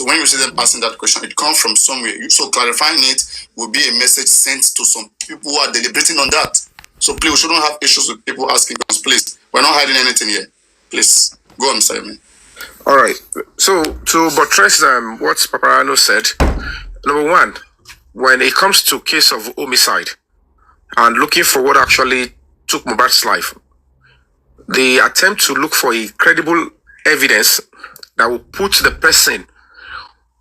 So when you see them asking that question, it comes from somewhere. So clarifying it will be a message sent to some people who are deliberating on that. So please, we shouldn't have issues with people asking us, please. We're not hiding anything here. Please, go on, Simon. All right. So to buttress what Paparano said, number one, when it comes to case of homicide and looking for what actually took Mohbad's life, the attempt to look for a credible evidence that will put the person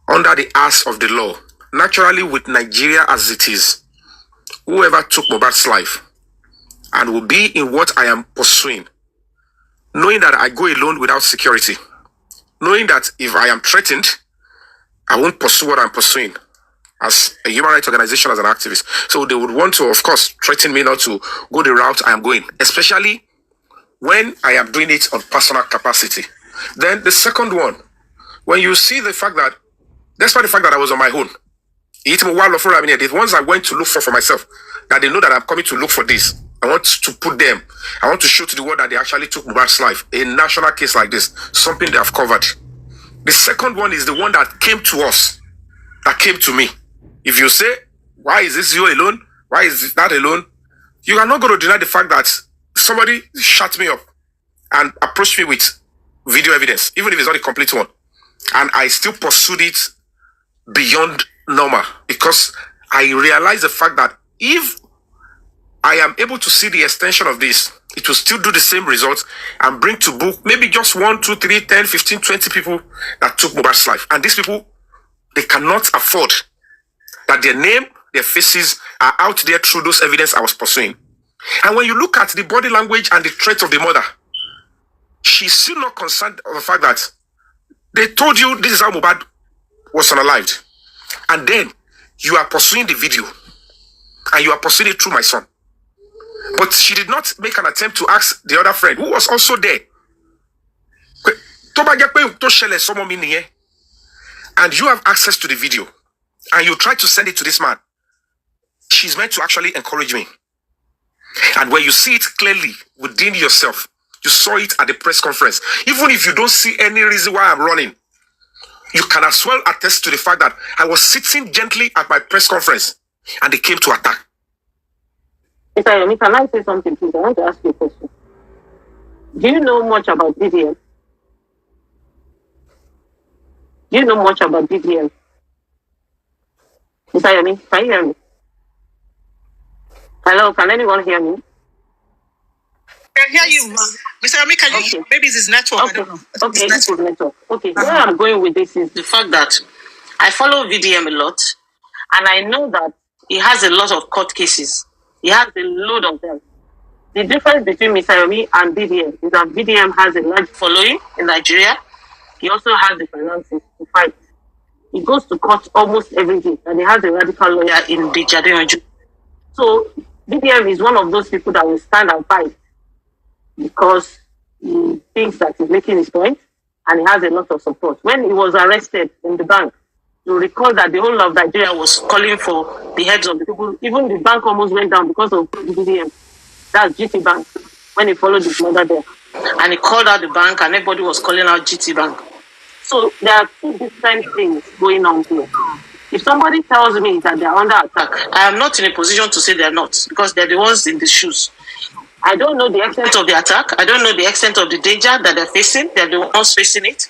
under the ass of the law. Naturally, with Nigeria as it is, whoever took Mohbad's life and will be in what I am pursuing, knowing that I go alone without security, knowing that if I am threatened, I won't pursue what I'm pursuing as a human rights organization, as an activist. So they would want to, of course, threaten me not to go the route I am going, especially when I am doing it on personal capacity. Then the second one, when you see the fact that, despite the fact that I was on my own, the ones I went to look for myself, that they know that I'm coming to look for this. I want to put them, I want to show to the world that they actually took Mohbad's life. A national case like this, something they have covered. The second one is the one that came to us, that came to me. If you say, why is this you alone? Why is that alone? You are not going to deny the fact that somebody shut me up and approached me with video evidence, even if it's not a complete one. And I still pursued it beyond normal because I realized the fact that if I am able to see the extension of this, it will still do the same results and bring to book maybe just 1, 2, 3, 10, 15, 20 people that took Mohbad's life. And these people, they cannot afford that their name, their faces are out there through those evidence I was pursuing. And when you look at the body language and the traits of the mother, she's still not concerned of the fact that they told you this is how Mohbad was unalived. And then you are pursuing the video and you are pursuing it through my son. But she did not make an attempt to ask the other friend who was also there. And you have access to the video and you try to send it to this man. She's meant to actually encourage me. And when you see it clearly within yourself, you saw it at the press conference. Even if you don't see any reason why I'm running, you can as well attest to the fact that I was sitting gently at my press conference and they came to attack. Mr. Yomi, can I say something, please? I want to ask you a question. Do you know much about BDM? Do you know much about BDM? Mr. Yomi, can you hear me? Hello, can anyone hear me? I hear you, Mr. Yomi, can you hear? Maybe it's his network. Okay, I don't know. Okay, it's his network. Okay, where I'm going with this is the fact that I follow VDM a lot, and I know that he has a lot of court cases. He has a load of them. The difference between Mr. Yomi and BDM is that BDM has a large following in Nigeria. He also has the finances to fight. He goes to court almost every day, and he has a radical lawyer in the Jadeonju. So BDM is one of those people that will stand and fight because he thinks that he's making his point, and he has a lot of support. When he was arrested in the bank, you recall that the whole of Nigeria was calling for the heads of the people. Even the bank almost went down because of BDM. That's GT Bank, when he followed his mother there. And he called out the bank, and everybody was calling out GT Bank. So there are two different things going on here. If somebody tells me that they are under attack, I am not in a position to say they are not, because they're the ones in the shoes. I don't know the extent of the attack. I don't know the extent of the danger that they're facing. They're the ones facing it.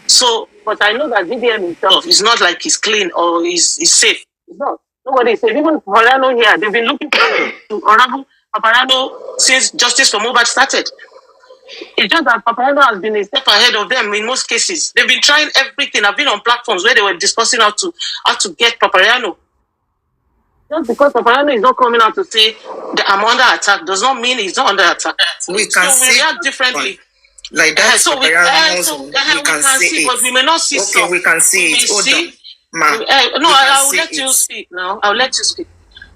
So, but I know that VDM himself is not like he's clean or he's safe. It's not. Nobody is safe. Even Paparano here, they've been looking for Honorable Paparano since Justice for Mohbad started. It's just that Paparano has been a step ahead of them in most cases. They've been trying everything. I've been on platforms where they were discussing how to get Paparano. Just because Paparano is not coming out to say that I'm under attack does not mean he's not under attack. We can see we react differently. Like that, we can see it. But we may not see. Okay, we can see it. Hold on, no, I will let you speak now. I will let you speak.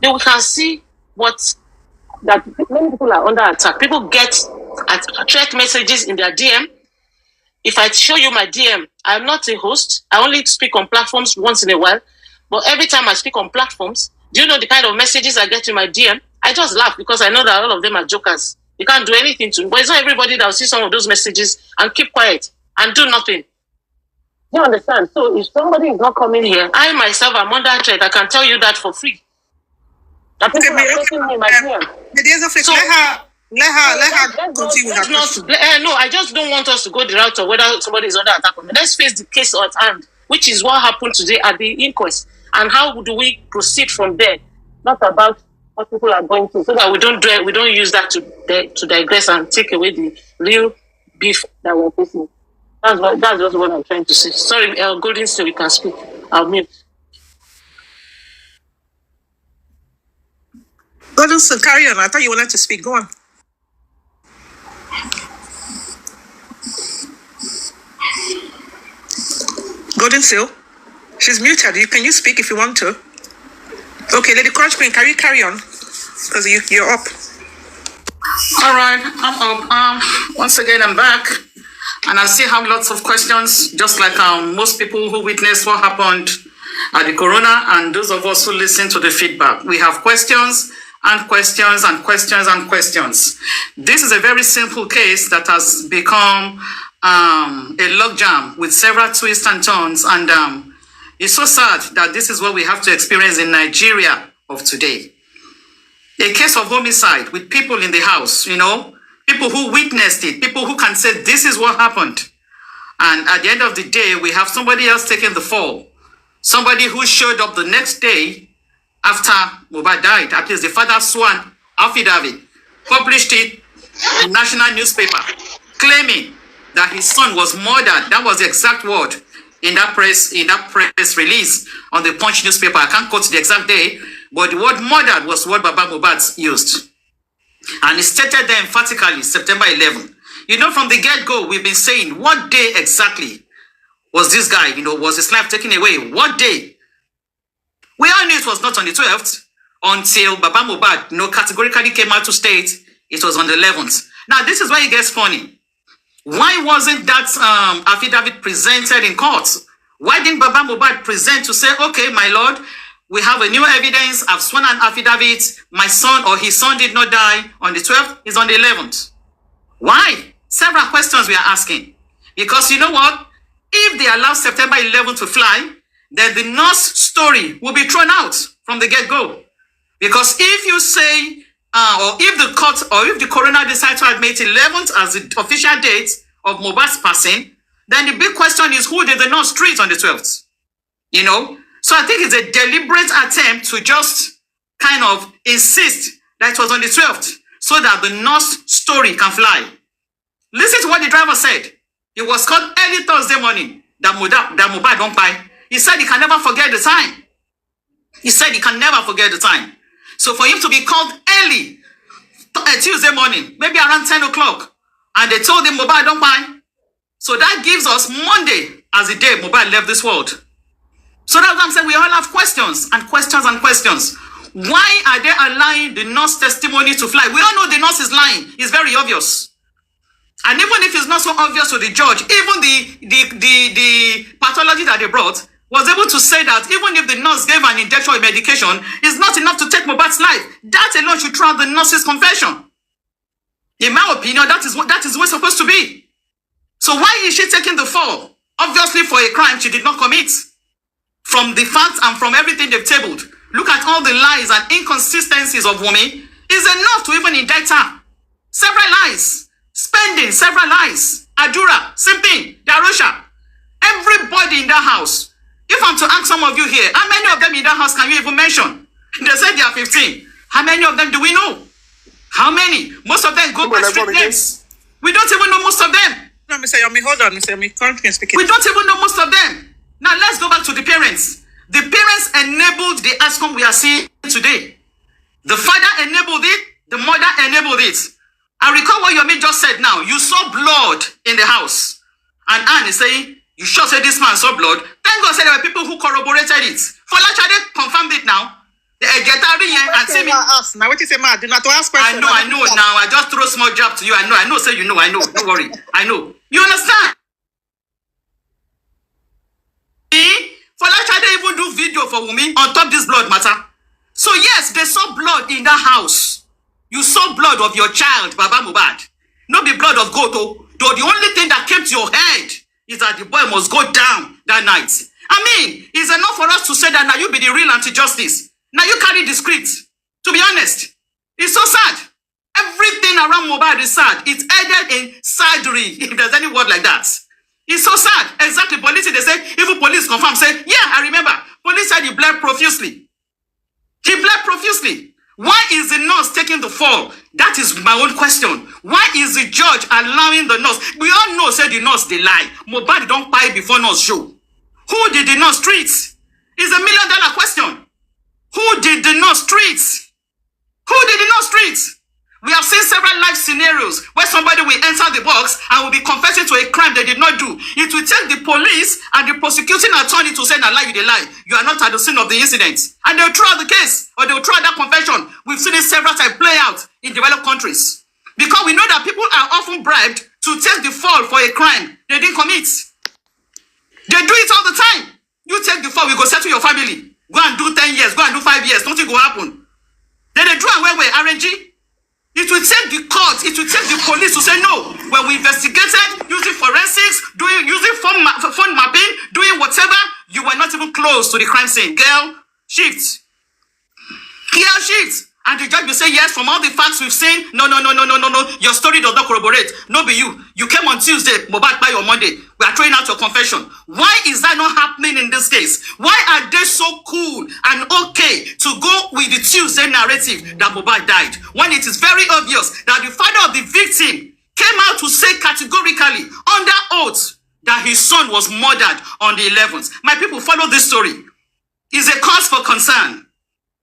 Then we can see what that many people are under attack. People get threat messages in their DM. If I show you my DM, I'm not a host. I only speak on platforms once in a while. But every time I speak on platforms, do you know the kind of messages I get in my DM? I just laugh because I know that all of them are jokers. You can't do anything to me. But it's not everybody that will see some of those messages and keep quiet and do nothing. You understand? So if somebody is not coming here, I myself am under threat. I can tell you that for free. That people are taking me my DM. So let her continue with her question. No, I just don't want us to go the route of whether somebody is under attack. Let's face the case at hand, which is what happened today at the inquest, and how do we proceed from there? Not about what people are going through, so that we don't use that to digress and take away the real beef that we're facing. That's just what I'm trying to say. Sorry, Golden State, you can speak. I'll mute. Golden State, carry on. I thought you wanted to speak. Go on. Golden Seal, she's muted. Can you speak if you want to? Okay, Lady Crunch Queen, can you carry on? Because you're up. All right, I'm up. Once again, I'm back. And I still have lots of questions, just like most people who witnessed what happened at the corona and those of us who listen to the feedback. We have questions and questions and questions and questions. This is a very simple case that has become a logjam with several twists and turns. And it's so sad that this is what we have to experience in Nigeria of today. A case of homicide with people in the house, you know, people who witnessed it, people who can say this is what happened. And at the end of the day, we have somebody else taking the fall. Somebody who showed up the next day after Mohbad died. At least the father sworn affidavit, published it in national newspaper, claiming that his son was murdered. That was the exact word in that press release on the Punch newspaper. I can't quote the exact day, but the word murdered was what Baba Mohbad used. And he stated there emphatically, September 11. You know, from the get-go, we've been saying, what day exactly was this guy, you know, was his life taken away? What day? We all knew it was not on the 12th until Baba Mohbad, you know, categorically came out to state it was on the 11th. Now, this is where it gets funny. Why wasn't that affidavit presented in court? Why didn't Baba Mohbad present to say, okay, my lord, we have a new evidence. I've sworn an affidavit. My son or his son did not die on the 12th. He's on the 11th. Why? Several questions we are asking. Because you know what? If they allow September 11th to fly, then the nurse story will be thrown out from the get-go. Because if you say, or if the court, or if the coroner decides to admit 11th as the official date of Mohbad's passing, then the big question is, who did the nurse treat on the 12th? You know? So I think it's a deliberate attempt to just kind of insist that it was on the 12th so that the nurse story can fly. Listen to what the driver said. It was called early Thursday morning that Mohbad don't buy. He said he can never forget the time. He said he can never forget the time. So for him to be called early Tuesday morning, maybe around 10 o'clock, and they told him Mohbad don't buy. So that gives us Monday as the day Mohbad left this world. So that's what I'm saying. We all have questions and questions and questions. Why are they allowing the nurse testimony to fly? We all know the nurse is lying. It's very obvious. And even if it's not so obvious to the judge, even the pathology that they brought was able to say that even if the nurse gave an injection of medication, it's not enough to take Mohbad's life. That alone should throw out the nurse's confession. In my opinion, that is what it's supposed to be. So why is she taking the fall? Obviously for a crime she did not commit. From the facts and from everything they've tabled, look at all the lies and inconsistencies of Wunmi. Is enough to even indict her. Several lies. Spending, several lies. Adura, Simping, Darusha. Everybody in that house. If I'm to ask some of you here, how many of them in that house can you even mention? They said there are 15. How many of them do we know? How many? Most of them go by street names. We don't even know most of them. No, Mr. Yomi, hold on, Mr. Yomi. Continue speaking. We don't even know most of them. Now let's go back to the parents. The parents enabled the outcome we are seeing today. The father enabled it. The mother enabled it. I recall what Yomi just said now. You saw blood in the house. And Anne is saying, you sure said this man saw blood. Thank God said there were people who corroborated it. Folachade confirmed it now. The and see me. Now what you say, ma? Do not ask questions. I know now. I just throw a small jab to you. I know, say you know, I know. Don't worry. I know. You understand? Folachade even do video for Wunmi on top this blood matter. So yes, they saw blood in that house. You saw blood of your child, Baba Mohbad. Not the blood of goat. Though the only thing that came to your head is that the boy must go down. that night. I mean, it's enough for us to say that now you be the real anti-justice. Now you carry the script. To be honest, it's so sad. Everything around Mohbad is sad. It's ended in saddery, if there's any word like that. It's so sad. Exactly. Police, they say, even police confirm, say, yeah, I remember. Police said he bled profusely. He bled profusely. Why is the nurse taking the fall? That is my own question. Why is the judge allowing the nurse? We all know, say the nurse, they lie. Mohbad don't buy before nurse show. Who did the nurse treat? It's $1 million question. Who did the nurse treat? Who did the nurse treat? We have seen several life scenarios where somebody will enter the box and will be confessing to a crime they did not do. It will take the police and the prosecuting attorney to say, "Na lie, you dey lie. You are not at the scene of the incident." And they will throw out the case, or they will throw out that confession. We've seen it several times play out in developed countries. Because we know that people are often bribed to take the fall for a crime they didn't commit. They do it all the time. You take the fall, we go settle your family. Go and do 10 years, go and do 5 years. Nothing will happen. Then they do away with RNG. It will take the court, it will take the police to say no. When we investigated, using forensics, using phone mapping, doing whatever, you were not even close to the crime scene. Girl, shift. Girl, shift. And the judge will say, yes, from all the facts we've seen, no. Your story does not corroborate. No, be you. You came on Tuesday, Mohbad by on Monday. We are throwing out your confession. Why is that not happening in this case? Why are they so cool and okay to go with the Tuesday narrative that Mohbad died, when it is very obvious that the father of the victim came out to say categorically, under oath, that his son was murdered on the 11th? My people, follow this story. It's a cause for concern.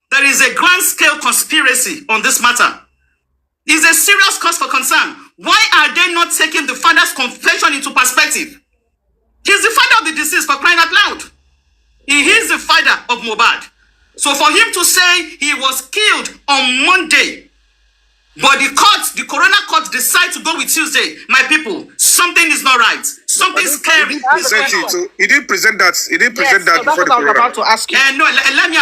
There is a grand-scale conspiracy on this matter. It's a serious cause for concern. Why are they not taking the father's confession into perspective? He's the father of the deceased, for crying out loud. He is the father of Mohbad. So for him to say he was killed on Monday, but the coroner court decide to go with Tuesday, my people, something is not right. Something scary is going on. So he didn't present that. He didn't present that before the coroner. About to ask you. No, let me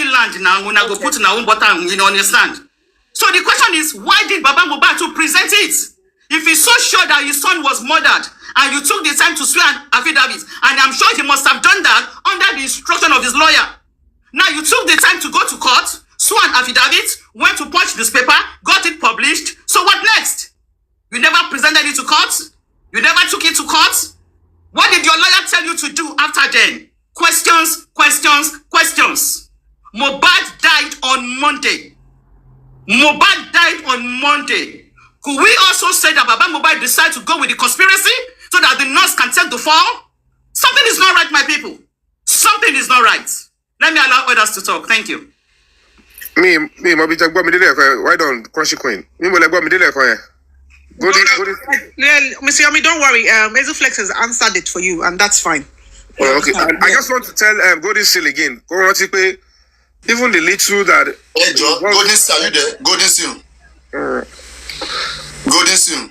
land now. When I go put in our own button, you know, understand. So the question is, why did Baba Mohbad to present it? If he's so sure that his son was murdered, and you took the time to swear an affidavit, and I'm sure he must have done that under the instruction of his lawyer. Now you took the time to go to court, swore an affidavit, went to punch this paper, got it published. So what next? You never presented it to court? You never took it to court? What did your lawyer tell you to do after then? Questions. Mohbad died on Monday. Could we also say that Baba Mohbad decided to go with the conspiracy so that the nurse can take the fall? Something is not right, my people. Something is not right. Let me allow others to talk. Thank you. Me, why don't Crunchy Queen? Mr. Yomi, don't worry. Mesoflex has answered it for you, and that's fine. Oh, okay. I just want to tell Golden Seal again. Even the little that. Hey, Joe, Golden Seal, are you there? Golden Seal. Golden Seal.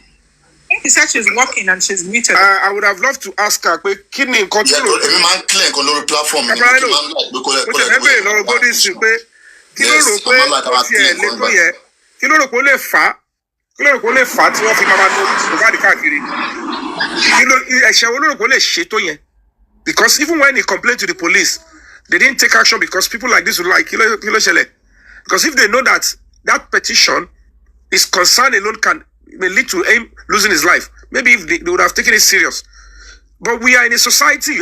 He said she's working and she's muted. I would have loved to ask her, kidney control. Every man clear on the platform. Golden Seal, kí ló rò pé ó lè fà tí wọ́n fi máa lo Mohbad káàkiri? Ẹ̀ṣẹ̀ wo ló rò pé ó lè ṣe tó yẹn? Because even when he complained to the police, they didn't take action because people like this would like kí ló ṣẹlẹ̀? Because if they know that petition is concern alone may lead to him losing his life, maybe if they would have taken it serious. But we are in a society,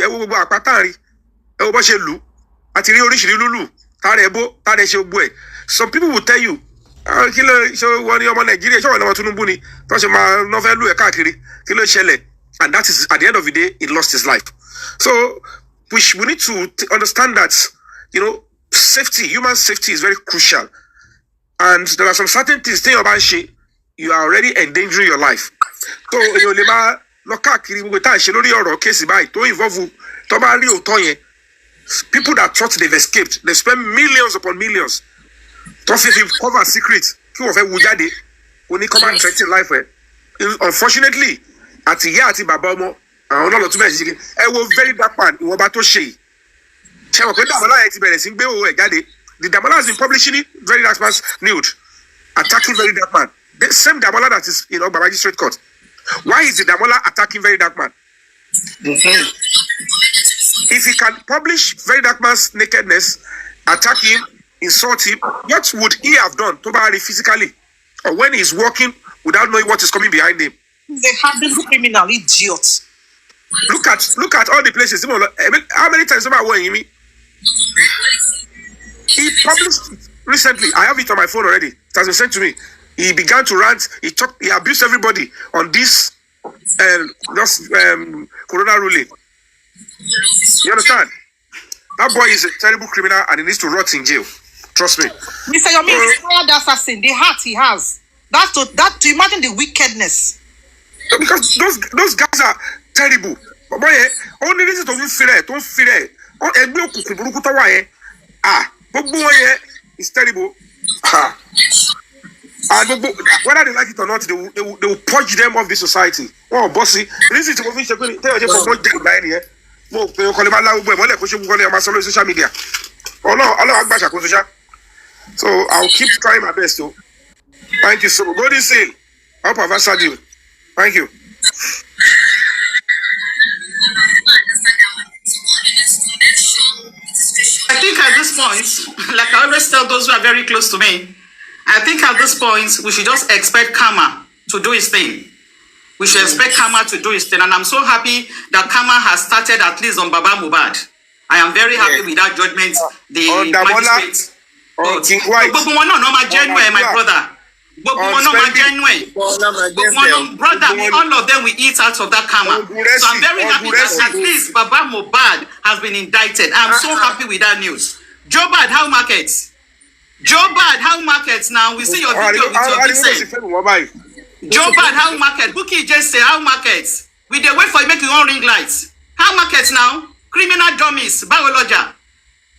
some people will tell you, and that is at the end of the day, he lost his life. So we need to understand that, safety, human safety is very crucial. And there are some certain things you are already endangering your life. So people that thought they've escaped, they spend millions upon millions to cover secrets. When they come and threaten life. Unfortunately, at the Baba, I was very dark man. The Damola has been publishing it, very dark man's nude, attacking very dark man. The same Damola that is in Babaji Straight Court. Why is the Damola attacking very dark man? If he can publish Very Dark Man's nakedness, attack him, insult him, what would he have done to Bahari physically? Or when he's walking without knowing what is coming behind him? They have this criminal idiot. Look at all the places. How many times am I wearing him? He published recently. I have it on my phone already. It has been sent to me. He began to rant. He abused everybody on this corona ruling. You understand? That boy is a terrible criminal and he needs to rot in jail. Trust me. Mr. Yomi is a hired assassin. The heart he has. That to imagine the wickedness. Because those guys are terrible. But boy, only reason to feel it, don't feel it. It's terrible. And whether they like it or not, they will purge them off the society. Oh, bossy. Listen to me. Tell you here. Social media. So I'll keep trying my best to. Thank you so much. Go this in. I hope I've answered you. Thank you. I think at this point, like I always tell those who are very close to me, I think at this point, we should just expect karma to do its thing. We should expect karma to do its thing. And I'm so happy that karma has started at least on Baba Mohbad. I am very happy with that judgment. The magistrates. My brother. Brother, all of them will eat out of that karma. So I'm very happy that at least Baba Mohbad has been indicted. I'm so happy with that news. Jobad, how markets? Jobad, how markets now? We see your video with your Vixen. Jobad, how market? Bookie just say how markets? We dey wait for you make your own ring lights. How markets now? Criminal dummies, biology.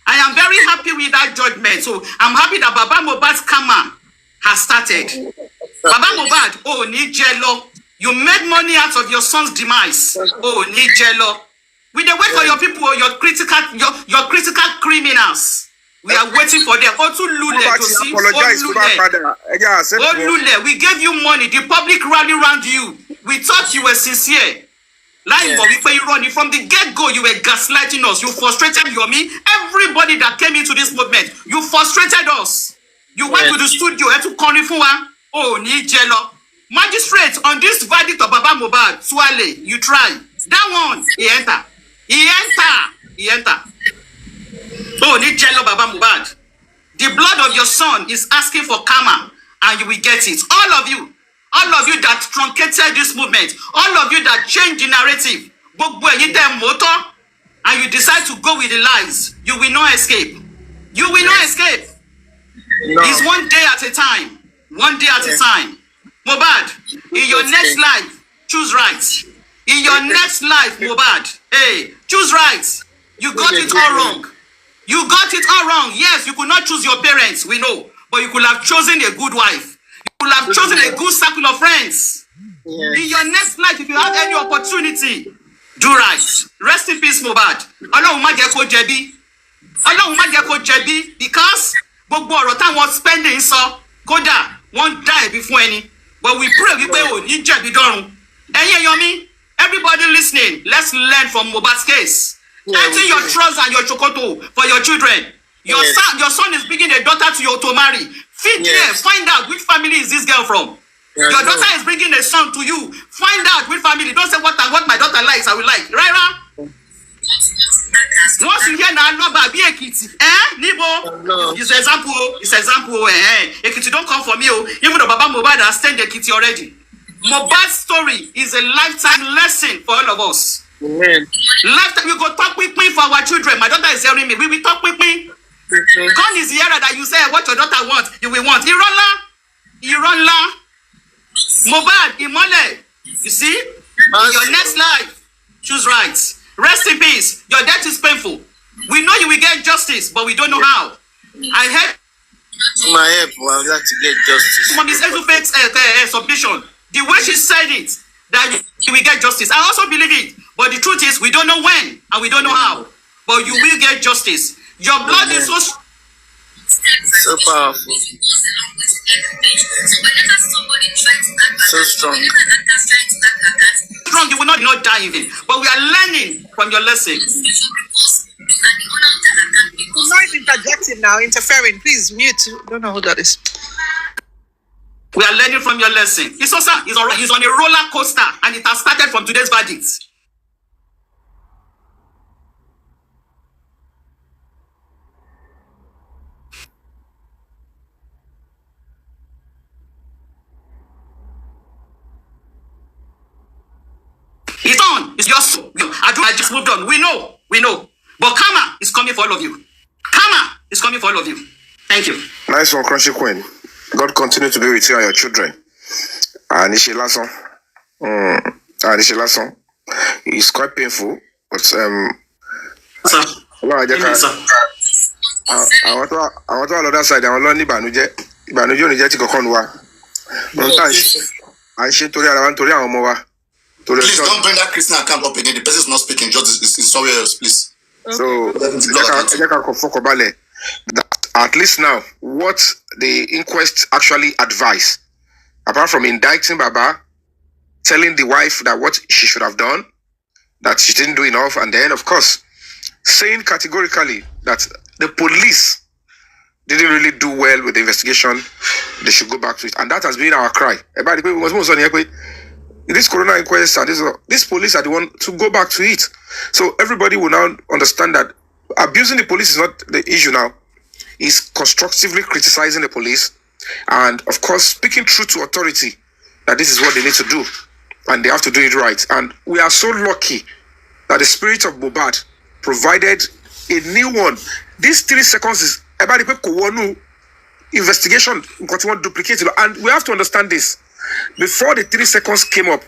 I am very happy with that judgment. So I'm happy that Baba Mohbad's karma has started. Baba Mohbad, oh, need jello. You made money out of your son's demise. Oh, need jello. We dey wait for your people, your critical criminals. We are waiting for them. Otu Lule to see. Lule, we gave you money. The public rally around you. We thought you were sincere. Lying, but we pay you running from the get-go. You were gaslighting us. You frustrated Yomi. Everybody that came into this movement, you frustrated us. You went to the studio to Konifuwa. Oh, need jello. Magistrate, on this verdict of Baba Mohbad, Swale, you try. That one, he enter. He enter. Oh, need jello, Baba Mohbad. The blood of your son is asking for karma, and you will get it. All of you that truncated this movement, all of you that changed the narrative, and you decide to go with the lies, you will not escape. You will not escape. No. It's one day at a time. One day at a time. Mohbad, in your next life, choose right. In your next life, Mohbad, hey, choose right. You got it all wrong. You got it all wrong. Yes, you could not choose your parents, we know. But you could have chosen a good wife. You could have chosen a good circle of friends. Yes. In your next life, if you have any opportunity, do right. Rest in peace, Mohbad. Ọlọ́run má jẹ́ kó jẹ̀bi. Ọlọ́run má jẹ́ kó jẹ̀bi because gbogbo ọ̀rọ̀ táwọn spending sọ kódà wọ́n dá ẹ̀bi fún ẹni. But we pray wípé ò ní jẹ̀bi dọ́run. Ẹ̀yin Yomi, everybody listening, let's learn from Mohbad's case. Empty your trust and your chokoto for your children. Your son is bringing a daughter to you to marry. Feed there, find out which family is this girl from. Your daughter is bringing a son to you. Find out which family. Don't say what my daughter likes, I will like. Right? Once you hear now, be Ekiti. Nibo? It's example. Ekiti don't come for me. Even though Baba Mohbad has stayed Ekiti already. Mohbad's story is a lifetime lesson for all of us. Amen. Lifetime, we go talk with me for our children. My daughter is hearing me. We will talk with me. God is here that you say what your daughter wants, you will want. Irola. Mohbad, Imole. You see? In your next life, choose right. Rest in peace. Your death is painful. We know you will get justice, but we don't know how. I heard my help, I would like to get justice. From this Ezufake's submission, the way she said it, that you will get justice. I also believe it. But the truth is, we don't know when and we don't know how. But you will get justice. Your blood is so powerful. So strong. Wrong, you will not die even. But we are learning from your lesson. Not interjecting now, interfering. Please mute. Don't know who that is. We are learning from your lesson. He's on a roller coaster, and it has started from today's verdict. It's on. It's your soul. I just moved on. We know. But karma is coming for all of you. Karma is coming for all of you. Thank you. Nice one, Crunchy Queen. God continue to be with you and your children. Anisha Lasson. It's quite painful, but Sir. I want to another side. I want to Ibanuje only to Kokonwa. I should to the Please don't bring that Christian account up again. The person is not speaking. Just it's somewhere else, please. So that at least now, what the inquest actually advised, apart from indicting Baba, telling the wife that what she should have done, that she didn't do enough, and then of course saying categorically that the police didn't really do well with the investigation, they should go back to it, and that has been our cry. This corona inquest and this police are the one to go back to it. So everybody will now understand that abusing the police is not the issue now. It's constructively criticizing the police and of course speaking truth to authority that this is what they need to do and they have to do it right. And we are so lucky that the spirit of Mohbad provided a new one. These 3 seconds is about the investigation duplicated, and we have to understand this. Before the 3 seconds came up,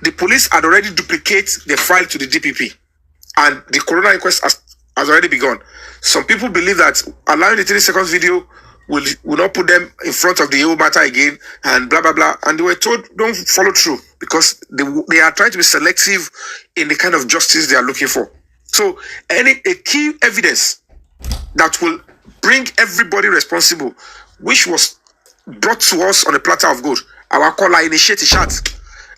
the police had already duplicated the file to the DPP, and the corona inquest has already begun. Some people believe that allowing the 3 seconds video will not put them in front of the whole matter again, and blah blah blah. And they were told don't follow through because they are trying to be selective in the kind of justice they are looking for. So a key evidence that will bring everybody responsible, which was brought to us on a platter of gold. Our caller initiate the chat.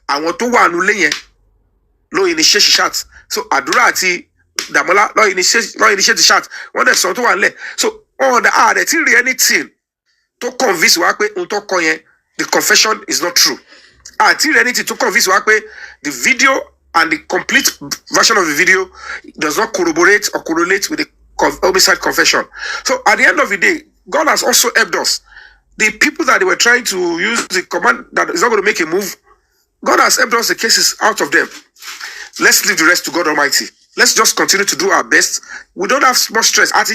I want to one low initiate the chat. So Adurati Damola low initiate the chat. One that's so to one. So all the anything to convince Wakwe unto koye the confession is not true. Anything to convince Wakwe the video and the complete version of the video does not corroborate or correlate with the homicide confession. So at the end of the day, God has also helped us. The people that they were trying to use the command that is not going to make a move, God has helped us the cases out of them. Let's leave the rest to God Almighty. Let's just continue to do our best. We don't have much stress. And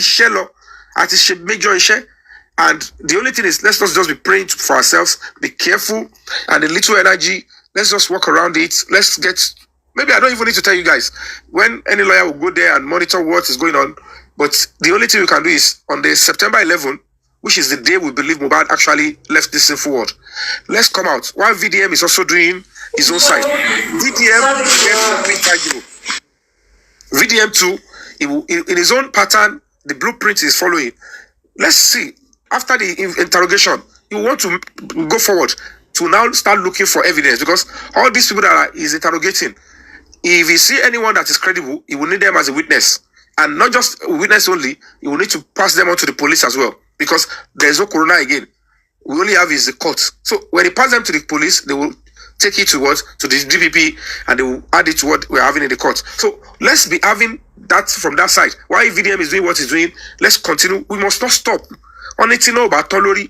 the only thing is, let's not just be praying for ourselves. Be careful and a little energy. Let's just walk around it. Let's get. Maybe I don't even need to tell you guys when any lawyer will go there and monitor what is going on. But the only thing we can do is on the September 11th, which is the day we believe Mohbad actually left this sinful world. Let's come out. While VDM is also doing his own side. VDM too, in his own pattern, the blueprint is following. Let's see. After the interrogation, you want to go forward to now start looking for evidence because all these people that is interrogating, if you see anyone that is credible, you will need them as a witness. And not just a witness only, you will need to pass them on to the police as well. Because there's no corona again. We only have is the court. So when you pass them to the police, they will take it to what? To the DPP and they will add it to what we're having in the court. So let's be having that from that side. While VDM is doing what he's doing, let's continue. We must not stop. On it, about Tolori,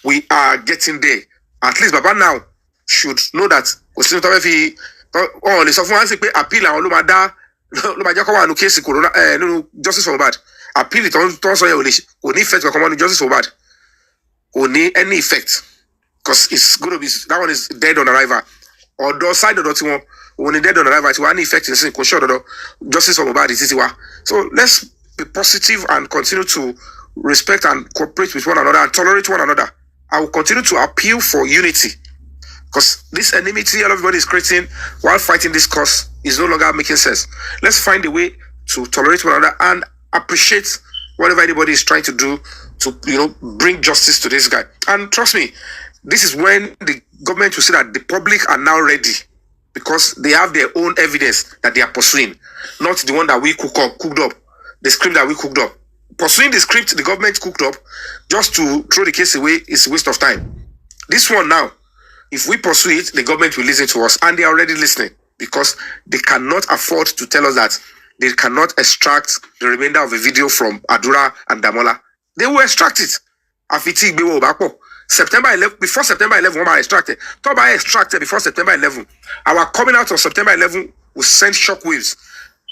we are getting there. At least Baba now should know that appeal justice for Mohbad. Appeal it on only effect for command justice for Mohbad. Only any effect. Because it's going to be that one is dead on arrival. Or the side of the only dead on arrival to any effect in the justice for Mohbad is it. So let's be positive and continue to respect and cooperate with one another and tolerate one another. I will continue to appeal for unity. Because this enmity everybody is creating while fighting this cause is no longer making sense. Let's find a way to tolerate one another and appreciate whatever anybody is trying to do to bring justice to this guy. And trust me, this is when the government will say that the public are now ready because they have their own evidence that they are pursuing, not the one that we cooked up, the script that we cooked up. Pursuing the script the government cooked up just to throw the case away is a waste of time. This one now, if we pursue it, the government will listen to us, and they are already listening because they cannot afford to tell us that they cannot extract the remainder of the video from Adura and Damola. They will extract it. September 11, before September 11, when I extracted. Thought I extracted before September 11. Our coming out of September 11 will send shockwaves,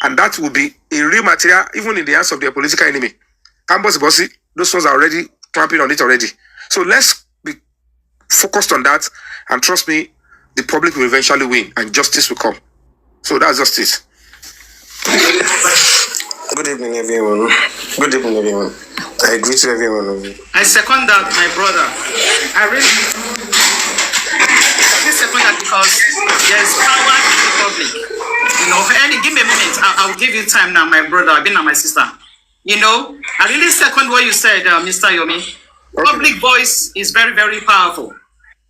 and that will be a real material, even in the hands of their political enemy. Campus Bossy, those ones are already clamping on it already. So let's be focused on that, and trust me, the public will eventually win, and justice will come. So that's just it. Good evening, everyone. Good evening, everyone. I agree to every one of you. I second that, my brother. I really second that because there is power in the public. You know, give me a moment. I'll give you time now, my brother. I've been now, my sister. You know, I really second what you said, Mr. Yomi. Okay. Public voice is very, very powerful.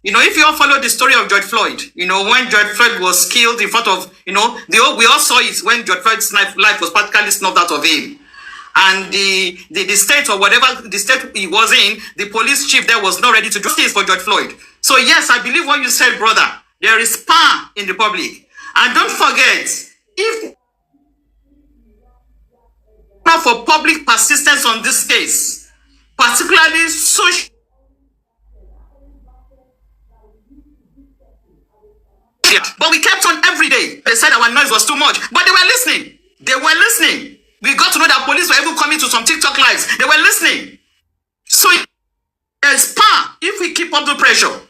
You know, if you all follow the story of George Floyd, you know, when George Floyd was killed in front of, you know, we all saw it when George Floyd's life was practically snuffed out of him. And the state or whatever the state he was in, the police chief there was not ready to do justice for George Floyd. So yes, I believe what you said, brother. There is power in the public. And don't forget, if not for public persistence on this case, particularly social, but we kept on every day. They said our noise was too much, but they were listening. They were listening. We got to know that police were even coming to some TikTok lives. They were listening. So there's power if we keep up the pressure.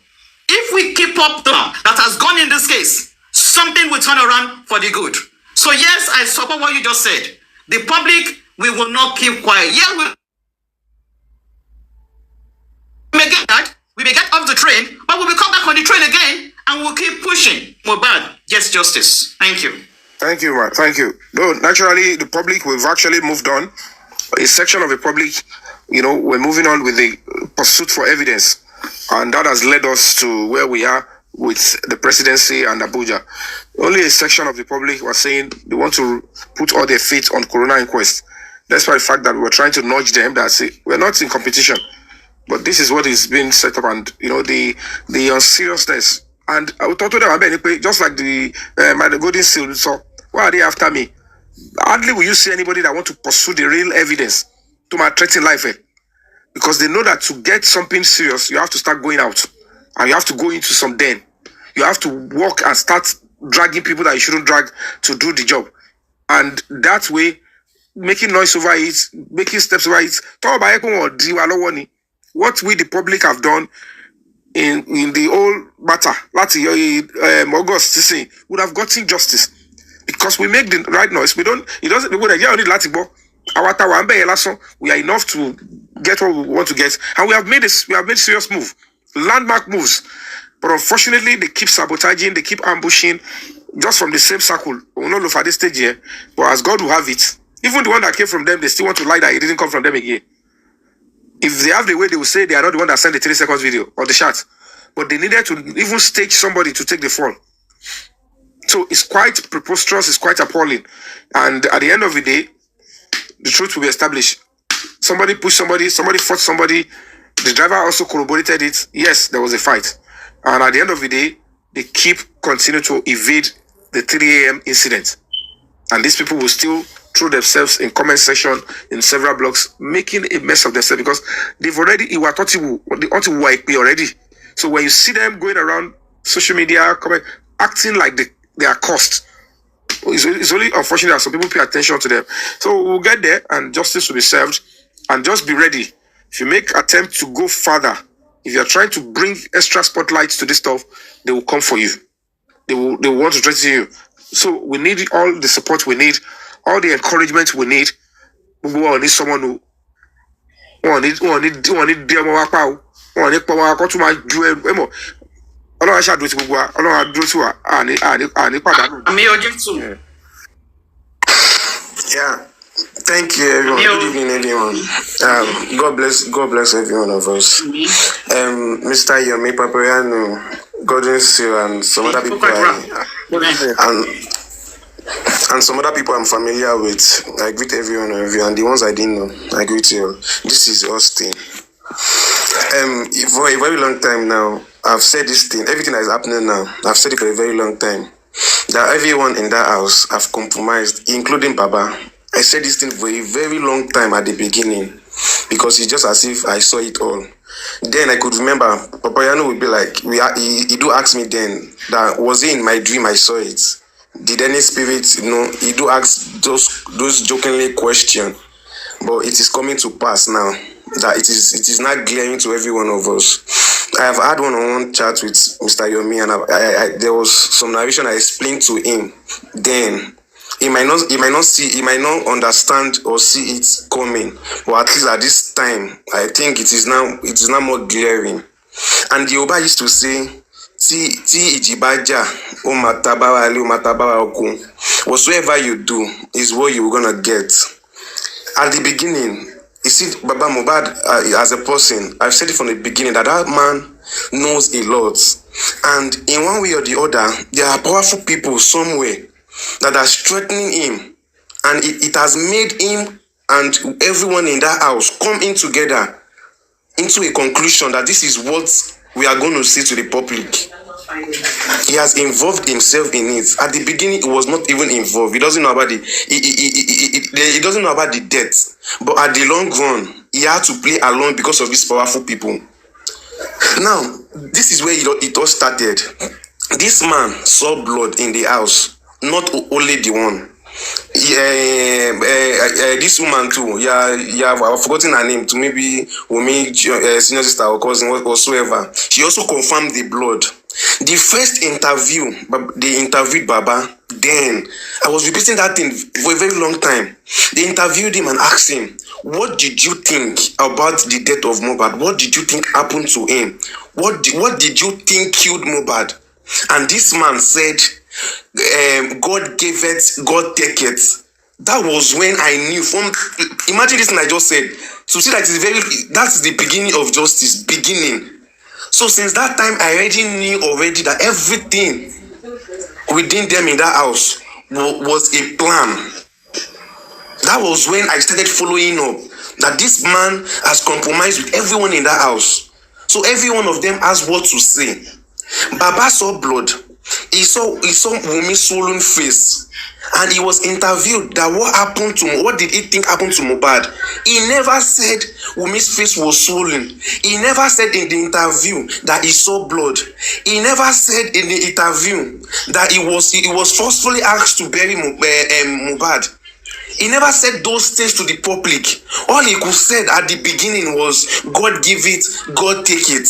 If we keep up the that has gone in this case, something will turn around for the good. So yes, I support what you just said. The public, we will not keep quiet. Yeah, we may get that. We may get off the train, but we will come back on the train again and we'll keep pushing. Mohbad gets justice. Thank you. Thank you, man. Thank you. No, naturally, the public, we've actually moved on. A section of the public, you know, we're moving on with the pursuit for evidence. And that has led us to where we are with the presidency and Abuja. Only a section of the public was saying they want to put all their faith on Corona inquest. That's why the fact that we're trying to nudge them that say, we're not in competition. But this is what is being set up, and, you know, the unseriousness. And I would talk to them, just like the Golden Seal, so why are they after me? Hardly will you see anybody that want to pursue the real evidence to my threatening life. Because they know that to get something serious, you have to start going out. And you have to go into some den. You have to walk and start dragging people that you shouldn't drag to do the job. And that way, making noise over it, making steps over it. What we, the public, have done in the whole matter, August, would have gotten justice. Because we make the right noise. We are enough to get what we want to get. And we have made serious move. Landmark moves. But unfortunately, they keep sabotaging, they keep ambushing, just from the same circle. We'll not look at this stage here. But as God will have it, even the one that came from them, they still want to lie that it didn't come from them again. If they have the way, they will say they are not the one that sent the 3 seconds video or the shot. But they needed to even stage somebody to take the fall. So it's quite preposterous, it's quite appalling. And at the end of the day, the truth will be established. Somebody pushed somebody fought somebody. The driver also corroborated it. Yes, there was a fight. And at the end of the day, they continue to evade the 3 a.m. incident. And these people will still throw themselves in comment section in several blogs, making a mess of themselves because they've already, already. So when you see them going around social media, acting like they are cursed, it's only unfortunate that some people pay attention to them. So we'll get there and justice will be served. And just be ready. If you make attempt to go further, if you're trying to bring extra spotlights to this stuff, they will come for you. They will want to threaten you. So we need all the support we need, all the encouragement we need. We need someone who Yeah, Thank you, everyone. Good evening, everyone. God bless every one of us. Mr. Yomi, Papariano, Golden Seal, and some other people, and some other people I'm familiar with. I greet every one of you, and the ones I didn't know, I greet you. This is Austin. For a very long time now, I've said this thing. Everything that is happening now, I've said it for a very long time. That everyone in that house have compromised, including Baba. I said this thing for a very long time at the beginning because it's just as if I saw it all. Then I could remember Papayano would be like, he do ask me then that was it in my dream I saw it. Did any spirit, he do ask those jokingly question, but it is coming to pass now that it is not glaring to every one of us. I have had one-on-one chat with Mr. Yomi, and there was some narration I explained to him. Then he might not understand or see it coming, but at least at this time, I think it is now more glaring. And the Yoruba used to say, "Ti ijibaja o matabawa ali o matabawa oku." Whatsoever you do is what you're gonna get. At the beginning, you see, Baba Mohbad as a person, I've said it from the beginning that man knows a lot, and in one way or the other, there are powerful people somewhere that are strengthening him, and it has made him and everyone in that house come in together into a conclusion that this is what we are going to say to the public. He has involved himself in it. At the beginning, he was not even involved. He doesn't know about he doesn't know about the death. But at the long run, he had to play along because of these powerful people. Now, this is where it all started. This man saw blood in the house, not only the one. This woman too. I've forgotten her name. To maybe Wunmi, senior sister or cousin, whatsoever. She also confirmed the blood. The first interview, they interviewed Baba. Then I was repeating that thing for a very long time. They interviewed him and asked him, "What did you think about the death of Mohbad? What did you think happened to him? What did you think killed Mohbad?" And this man said, "God gave it, God take it." That was when I knew. Imagine this thing I just said. To see that that's the beginning of justice. Beginning. So since that time, I already knew that everything within them in that house was a plan. That was when I started following up that this man has compromised with everyone in that house. So every one of them has what to say. Baba saw blood. He saw Wunmi's swollen face. And he was interviewed that what did he think happened to Mohbad? He never said Wunmi's face was swollen. He never said in the interview that he saw blood. He never said in the interview that he was forcefully asked to bury Mohbad. He never said those things to the public. All he could say at the beginning was, "God give it, God take it."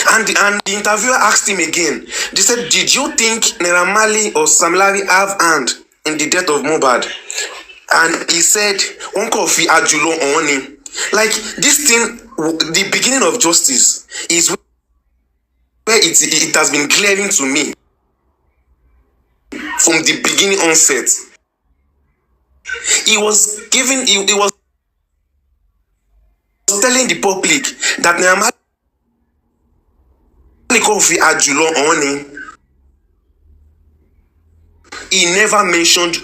And the interviewer asked him again. They said, "Did you think Naira Marley or Sam Larry have hand in the death of Mohbad?" And he said, "Uncle Fi Ajulo Oni." Like this thing, the beginning of justice is where it has been glaring to me from the beginning onset. He was telling the public that Naira Marley Fi Ajulo Oni. He never mentioned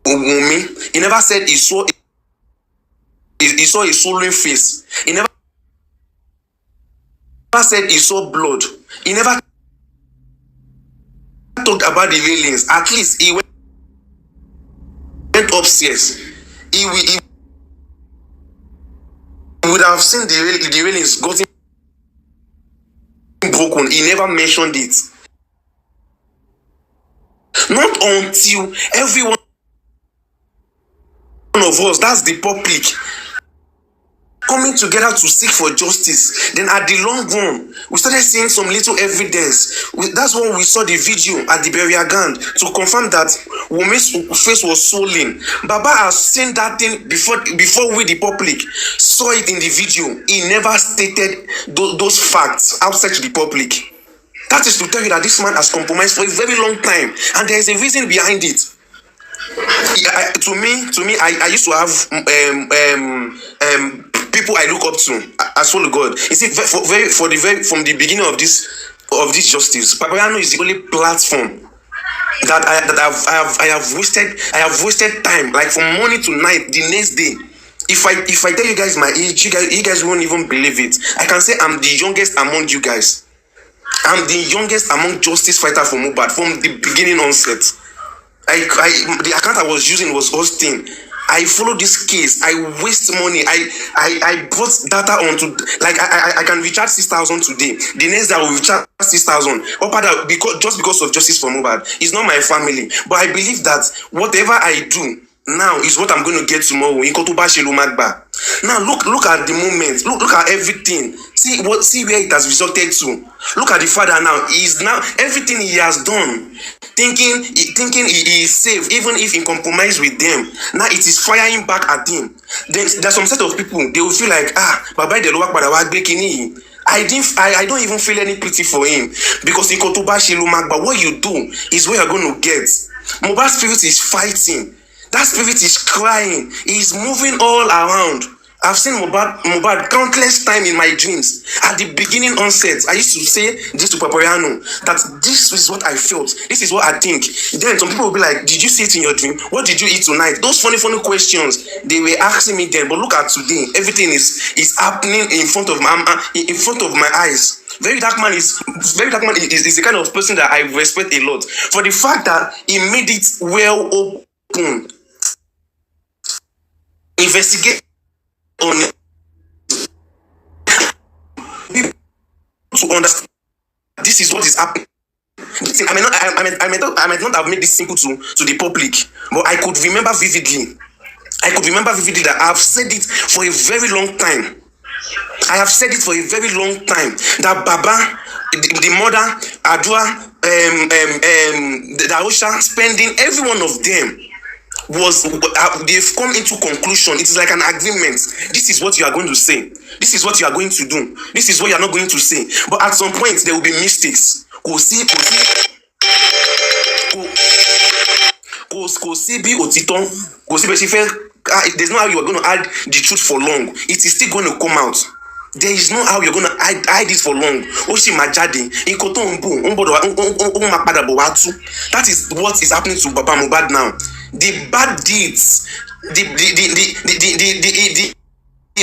Wunmi. He never said he saw a swollen face. He never said he saw blood. He never talked about the railings. At least he went upstairs. He would have seen the railings gotten broken. He never mentioned it. Not until every one of us, that's the public, coming together to seek for justice. Then at the long run, we started seeing some little evidence. That's when we saw the video at the burial ground to confirm that Wunmi's face was swollen. Baba has seen that thing before we, the public, saw it in the video. He never stated those facts outside to the public. That is to tell you that this man has compromised for a very long time, and there is a reason behind it. To me, I used to have people I look up to as well. God, you see, from the beginning of this justice, Papayano is the only platform that I have wasted time, like from morning to night, the next day. If I tell you guys my age, you guys won't even believe it. I can say I'm the youngest among you guys. I'm the youngest among justice fighters for Mohbad from the beginning onset. The account I was using was Austin. I follow this case. I waste money. I brought data onto, like, I can recharge 6,000 today. The next day I will recharge 6,000. Because of justice for Mohbad. It's not my family, but I believe that whatever I do now is what I'm going to get tomorrow. Now look at the moment. Look at everything. See where it has resulted to. Look at the father now. He's now everything he has done, thinking he is safe, even if in compromise with them. Now it is firing back at him. There's some set of people, they will feel like, Baba de Luwak Badawak Bekini. I don't even feel any pity for him, because in Kotoba Shilumagba, what you do is what you're going to get. Mohbad's spirit is fighting. That spirit is crying. He is moving all around. I've seen Mohbad countless times in my dreams. At the beginning onset, I used to say this to Papayano, that this is what I felt. This is what I think. Then some people will be like, did you see it in your dream? What did you eat tonight? Those funny questions, they were asking me then. But look at today. Everything is happening in front of my eyes. Very Dark Man is the kind of person that I respect a lot. For the fact that he made it well open. Investigate on it to understand this is what is happening. I might not have made this simple to the public, but I could remember vividly. That I have said it for a very long time. That Baba, the mother, Adua, the Daosha, spending every one of them they've come into conclusion. It is like an agreement. This is what you are going to say. This is what you are going to do. This is what you are not going to say. But at some point there will be mistakes. There's no how you are going to hide the truth for long. It is still going to come out. There is no how you're going to hide this for long. That is what is happening to Baba Mohbad now. The bad deeds, the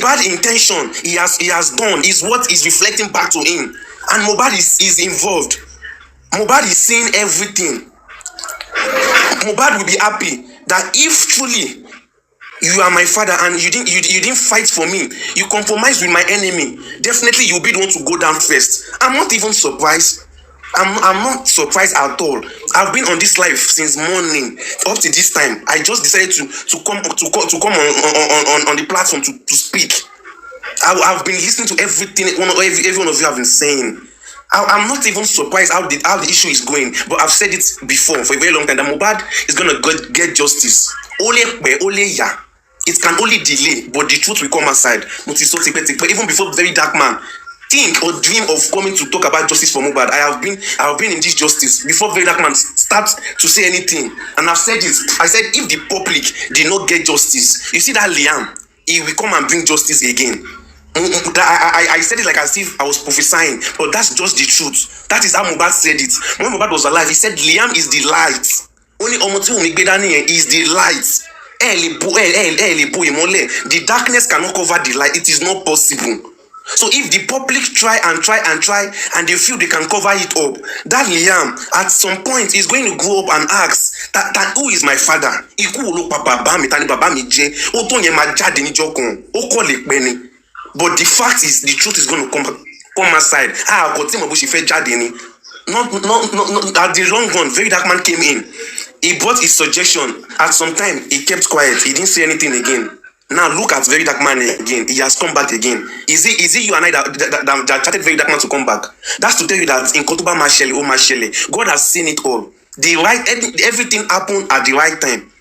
bad intention he has done is what is reflecting back to him. And Mohbad is involved. Mohbad is seeing everything. Mohbad will be happy that if truly you are my father and you didn't fight for me, you compromised with my enemy, definitely you'll be the one to go down first. I'm not even surprised. I'm not surprised at all. I've been on this life since morning up to this time. I just decided to come on the platform to speak. I've been listening to everything every one of you have been saying. I'm not even surprised how the issue is going, but I've said it before for a very long time that Mohbad is gonna get justice. It can only delay, but the truth will come outside. But even before Very Dark Man think or dream of coming to talk about justice for Mohbad, I have been in this justice before Very Dark Man starts to say anything. And I've said it. I said if the public did not get justice, you see that Liam, he will come and bring justice again. I said it like as if I was prophesying, but that's just the truth. That is how Mohbad said it. When Mohbad was alive, he said Liam is the light. Only Omotu Migbedani is the light. The darkness cannot cover the light. It is not possible. So if the public try and they feel they can cover it up, that Liam at some point is going to grow up and ask that who is my father? But the fact is, the truth is going to come aside. Not at the long run. Very Dark Man came in. He brought his suggestion. At some time, he kept quiet. He didn't say anything again. Now look at Very Dark Man again. He has come back again. Is it you and I that chatted Very Dark Man to come back? That's to tell you that in Kotuba Mashele, God has seen it all. Everything happened at the right time.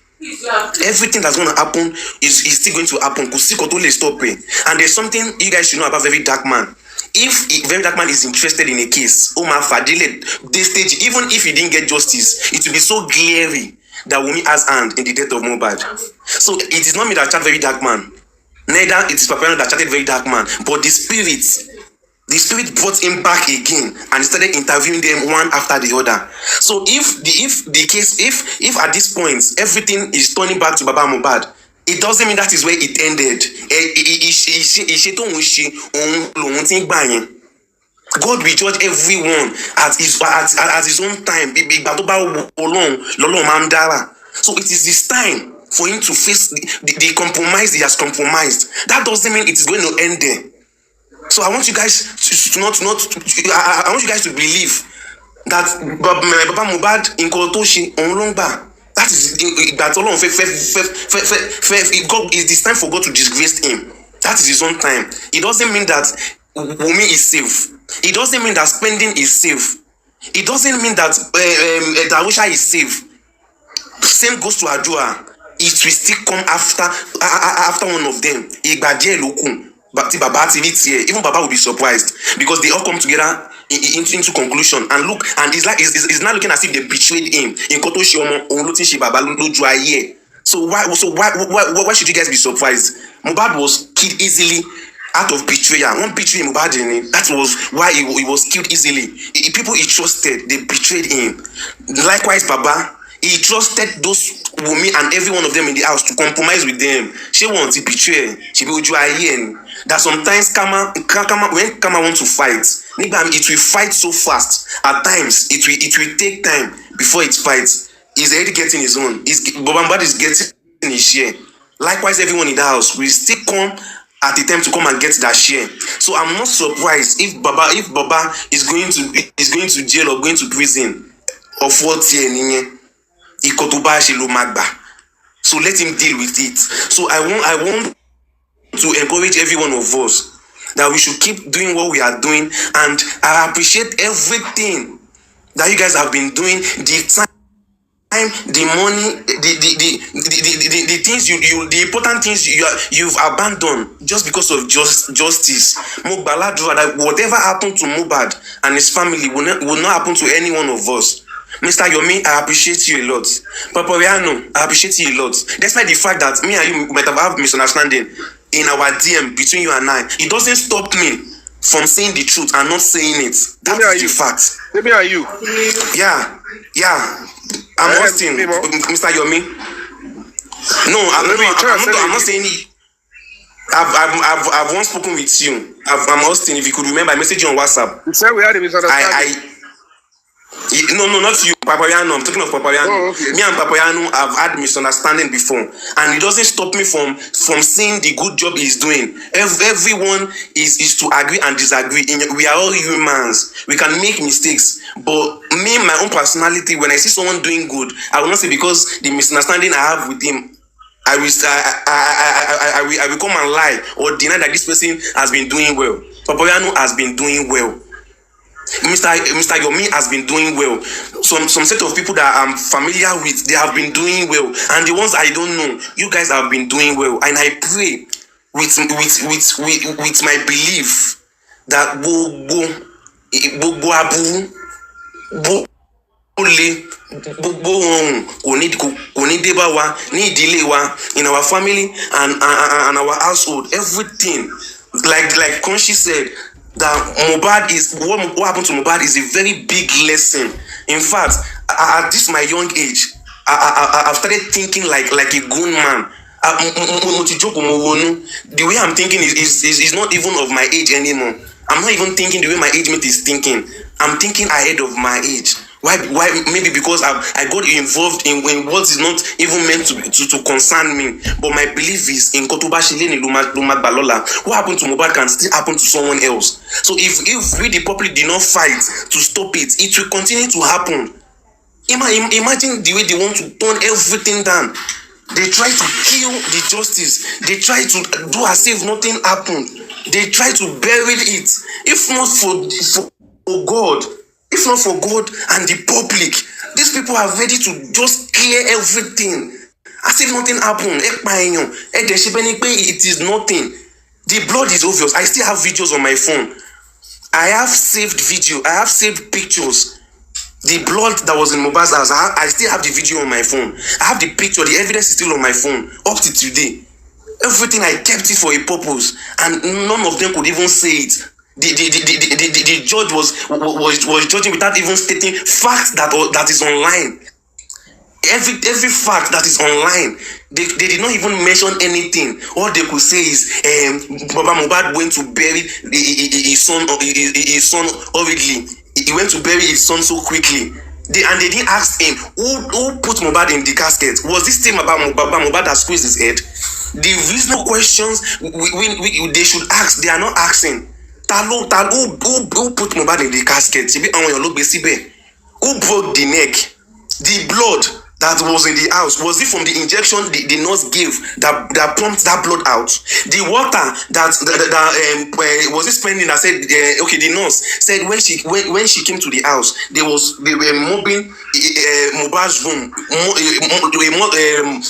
Everything that's going to happen is still going to happen. And there's something you guys should know about Very Dark Man. If Very Dark Man is interested in a case, even if he didn't get justice, it will be so glary. that Wunmi has hand in the death of Mohbad. So it is not me that chat very dark man. Neither it is Paparano that chatted very dark man, but the spirit brought him back again and started interviewing them one after the other. So if at this point everything is turning back to Baba Mohbad, it doesn't mean that is where it ended. God will judge everyone at his own time. So it is his time for him to face the compromise he has compromised. That doesn't mean it is going to end there. So I want you guys I want you guys to believe that Baba Mohbad in Kolotoshi on Longba. That is that's all on God. It is time for God to disgrace him. That is his own time. It doesn't mean that Wunmi is safe. It doesn't mean that spending is safe. It doesn't mean that Darusha is safe. Same goes to Adua. It will still come after one of them. Even Baba will be surprised because they all come together into conclusion and look, and it's not looking as if they betrayed him. So why should you guys be surprised? Mohbad was killed easily out of betrayal. One betrayed Mohbad, that was why he was killed easily. People he trusted, they betrayed him. Likewise, Baba, he trusted those Wunmi and every one of them in the house to compromise with them. She wants to betray. She will do that sometimes when Kama wants to fight, it will fight so fast. At times, it will take time before it fights. He's already getting his own. Mohbad is getting his share. Likewise, everyone in the house will still come at the time to come and get that share. So I'm not surprised if Baba is going to jail or going to prison or 4 years. So let him deal with it. So I want to encourage every one of us that we should keep doing what we are doing, and I appreciate everything that you guys have been doing, the time, the money, the things the important things you've abandoned just because of justice. That whatever happened to Mohbad and his family will not happen to any one of us. Mr. Yomi, I appreciate you a lot. Paparano, I appreciate you a lot. Despite the fact that me and you might have misunderstanding in our DM between you and I, it doesn't stop me from saying the truth and not saying it. That is the fact. Maybe are you? Yeah. I'm Austin, Mr. Yomi. No, I'm not saying it. I've once spoken with you. I'm Austin. If you could remember, I messaged you on WhatsApp. You said we had a misunderstanding. No, not you, Paparano. I'm talking of Paparano. Oh, okay. Me and Paparano have had misunderstanding before, and it doesn't stop me from seeing the good job he's doing. Everyone is to agree and disagree. We are all humans. We can make mistakes, but me, my own personality, when I see someone doing good, I will not say because the misunderstanding I have with him, I will come and lie or deny that this person has been doing well. Paparano has been doing well. Mr. Yomi has been doing well. Some set of people that I'm familiar with, they have been doing well, and the ones I don't know, you guys have been doing well. And I pray with my belief that in our family and our household, everything, like Kpãiii said, that Mohbad is what happened to Mohbad is a very big lesson. In fact, at this my young age, I've started thinking like a grown man. The way I'm thinking is not even of my age anymore. I'm not even thinking the way my age mate is thinking. I'm thinking ahead of my age. Why? Maybe because I got involved in what is not even meant to concern me. But my belief is in Kotobashileni Lumagalola. What happened to Mohbad can still happen to someone else. So if we the public did not fight to stop it, it will continue to happen. Imagine the way they want to turn everything down. They try to kill the justice. They try to do as if nothing happened. They try to bury it. If not for God. If not for God and the public, these people are ready to just clear everything as if nothing happened. It is nothing. The blood is obvious. I still have videos on my phone. I have saved video. I have saved pictures. The blood that was in Mohbad's house, I still have the video on my phone. I have the picture, the evidence is still on my phone up to today. Everything I kept it for a purpose, and none of them could even say it. The judge was judging without even stating facts that is online. Every fact that is online, they did not even mention anything. All they could say is Baba Mohbad went to bury his son hurriedly. He went to bury his son so quickly. They didn't ask him who put Mohbad in the casket. Was this thing about Mohbad that squeezed his head? The reasonable questions they should ask, they are not asking. Who put Mohbad in the casket? Who broke the neck? The blood that was in the house, was it from the injection the nurse gave that pumped that blood out? The water that was it spending that said okay, the nurse said when she came to the house, they were mopping Mohbad's room.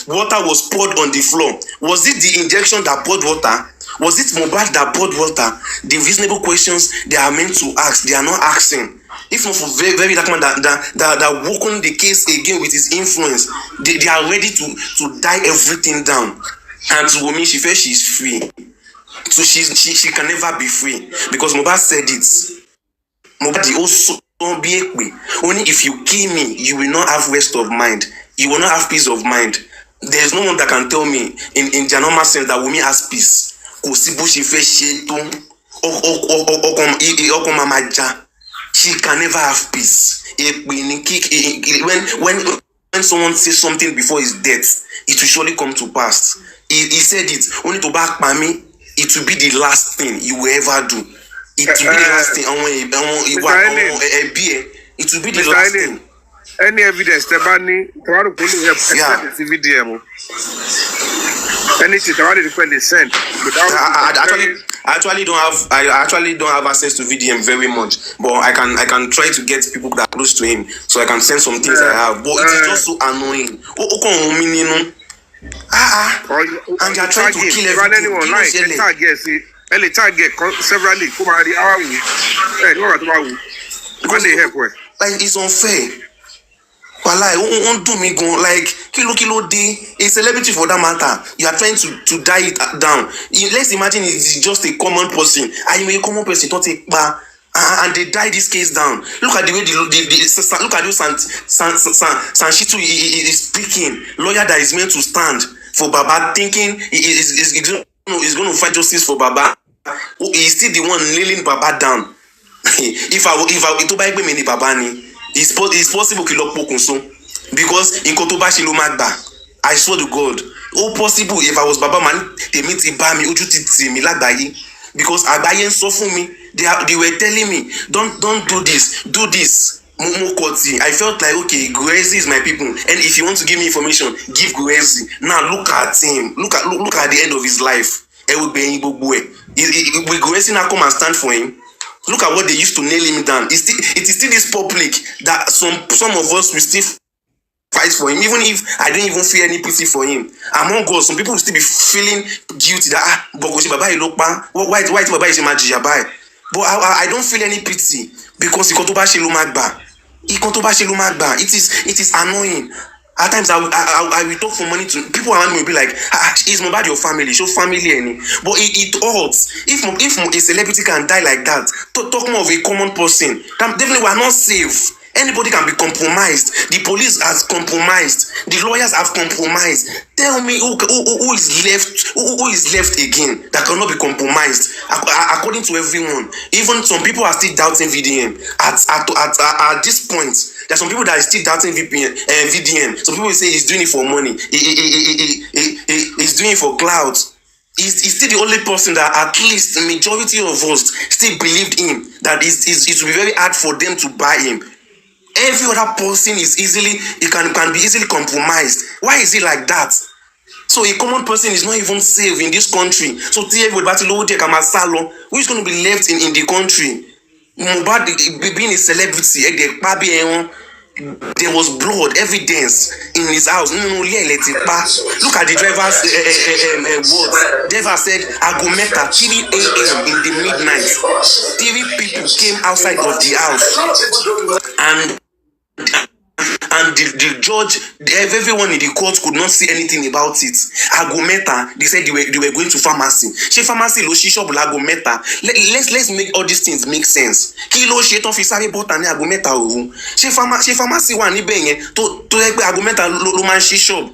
Water was poured on the floor. Was it the injection that poured water? Was it Mohbad that poured water? The reasonable questions they are meant to ask, they are not asking. If not for very dark man that woken the case again with his influence, they are ready to die everything down. And to Wunmi, she felt she's free. So she can never be free because Mohbad said it. Mohbad also only if you kill me, you will not have rest of mind. You will not have peace of mind. There is no one that can tell me in the normal sense that Wunmi has peace. She can never have peace. When someone says something before his death, it will surely come to pass. He said it. Only to back me, it will be the last thing you will ever do. It will be the last thing. It will be the last thing. Any evidence? Anything that they send? I actually don't have access to VDM very much, but I can try to get people that are close to him, so I can send some things I have. But it is just so annoying. And they are trying to kill everything. Any target severally. Like it's unfair. Like kilo day, a celebrity for that matter. You are trying to die it down. Let's imagine it's just a common person. I'm a common person, not a and they die this case down. Look at the way look at the Sanshitu is speaking. Lawyer that is meant to stand for Baba, thinking he's going to fight justice for Baba. He's still the one kneeling Baba down. If I to buy me Baba ni. It's possible because in Kotoba Shilomagba, I swear to God, possible if I was Baba man, they meet Ibami Ujuti me lagbayi because Abayen so for me, they were telling me, don't do this, do this. I felt like okay, Guezi is my people, and if you want to give me information, give Guezi. Now look at him, look at the end of his life. Will Guezi now come and stand for him? Look at what they used to nail him down. It is still this public that some of us will still fight for him, even if I don't even feel any pity for him. Among us, some people will still be feeling guilty that why Baba is Majiyabai. But I don't feel any pity because it is annoying. At times I will talk for money to people around me will be like, is Mohbad your family? Show family any. But it hurts. If a celebrity can die like that, talk more of a common person. Definitely we are not safe. Anybody can be compromised. The police has compromised. The lawyers have compromised. Tell me who is left again that cannot be compromised. According to everyone, even some people are still doubting VDM. At this point, there are some people that are still doubting VDM. Some people say he's doing it for money. He's doing it for clout. He's still the only person that at least the majority of us still believed him. That it will be very hard for them to buy him. Every other person can be easily compromised. Why is it like that? So a common person is not even safe in this country. So who is going to be left in the country? Mohbad being a celebrity, there was blood evidence in his house. Look at the driver's words. Driver said, Agometa 3 a.m. in the midnight. 3 people came outside of the house and and the judge, everyone in the court could not see anything about it. Agometa, they said they were going to pharmacy. She pharmacy lo she shop Agometa. Let's make all these things make sense. Kilo she ton fi sáré bota ní Agometa o. She pharmacy wà níbẹ̀ yẹn tó ẹgbẹ́ Agometa lo man she shop.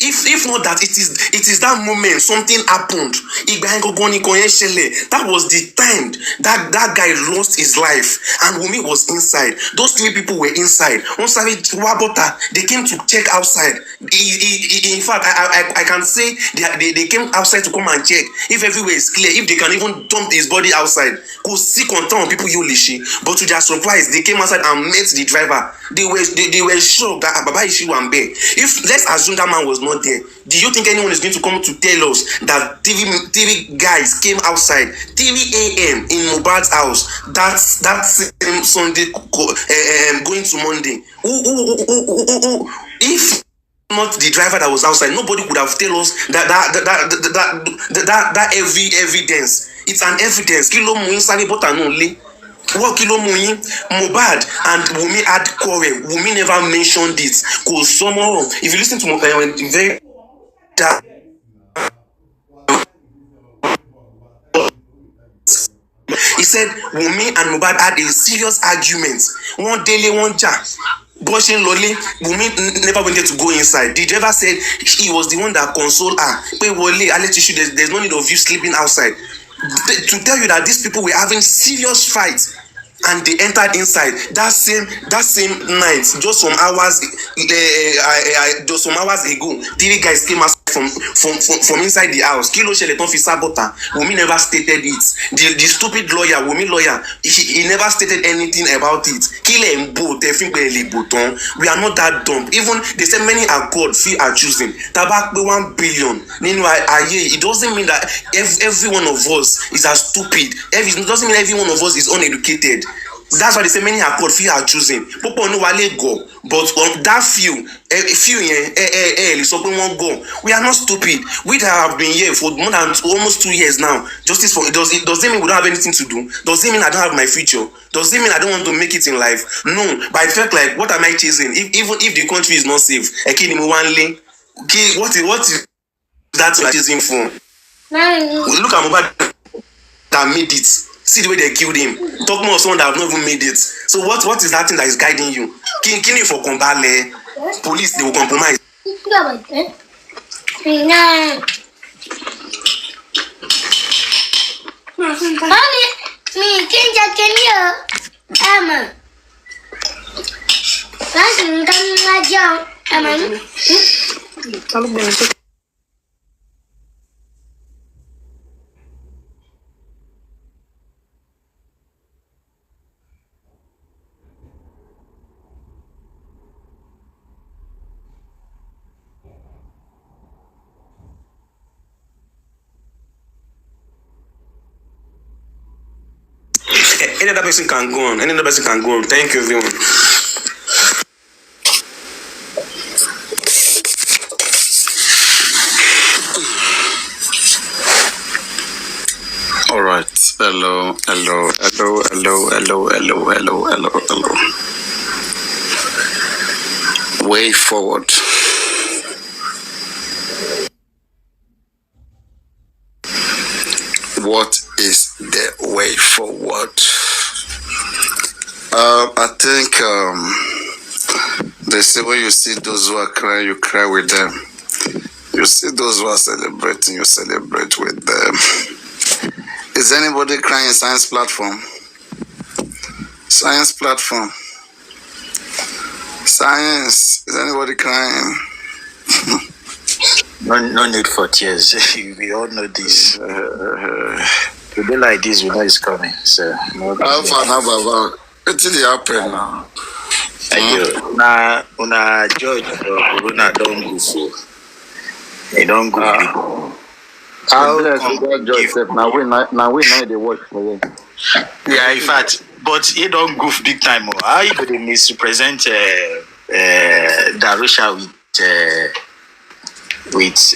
If not that, it is that moment something happened. That was the time that guy lost his life, and Wunmi was inside. Those 3 people were inside. They came to check outside. In fact, I can say they came outside to come and check if everywhere is clear, if they can even dump his body outside. People but to their surprise, they came outside and met the driver. They were shocked that Baba Ishi Wambe. If let's assume that man was not there, do you think anyone is going to come to tell us that TV guys came outside 3 a.m. in Mohbad's house that same Sunday going to Monday? If not the driver that was outside, nobody could have told us that every evidence. It's an evidence. Kilo mu inside bota no le. What kilo muyin? Mohbad and Wunmi had quarrel. Wunmi never mentioned it. Cause someone, if you listen to very he said Wunmi and Mohbad had a serious argument. One daily, one chat. Brushing Lolly, Wunmi never wanted to go inside. The driver said he was the one that consoled her. There's no need of you sleeping outside. To tell you that these people were having serious fights, and they entered inside that same night, just some hours ago. 3 guys came out from inside the house. Kilo Sheleton fi sabota. Wunmi never stated it. The stupid lawyer, Wunmi lawyer, he never stated anything about it. We are not that dumb. Even they say many are God, few are choosing. Tabak 1 billion. It doesn't mean that every one of us is as stupid. It doesn't mean every one of us is uneducated. That's why they say many are called, few are choosing. People know why they go, but on that few go. We are not stupid. We have been here for more than almost 2 years now. Justice for does it mean we don't have anything to do? Does it mean I don't have my future? Does it mean I don't want to make it in life? No, but I felt like, what am I chasing? Even if the country is not safe, what is that you're chasing for? Look at Mohbad that made it. See the way they killed him. Talk more of someone that have not even made it. So what is that thing that is guiding you? Killing for Kombale, police, they will compromise. Any other person can go on. Any other person can go on. Thank you, everyone. All right. Hello. Way forward. What is the way forward? I think they say when you see those who are crying, you cry with them. You see those who are celebrating, you celebrate with them. Is anybody crying in science platform? Science platform. Science. Is anybody crying? No need for tears. We all know this. To be like this, we know it's coming. So, How far now, Baba? It's the happen now. Una judge Corona don't go for. They don't go. How now we know they work for you. Yeah, in fact, but he don't goof big time. How you could misrepresent Darusha with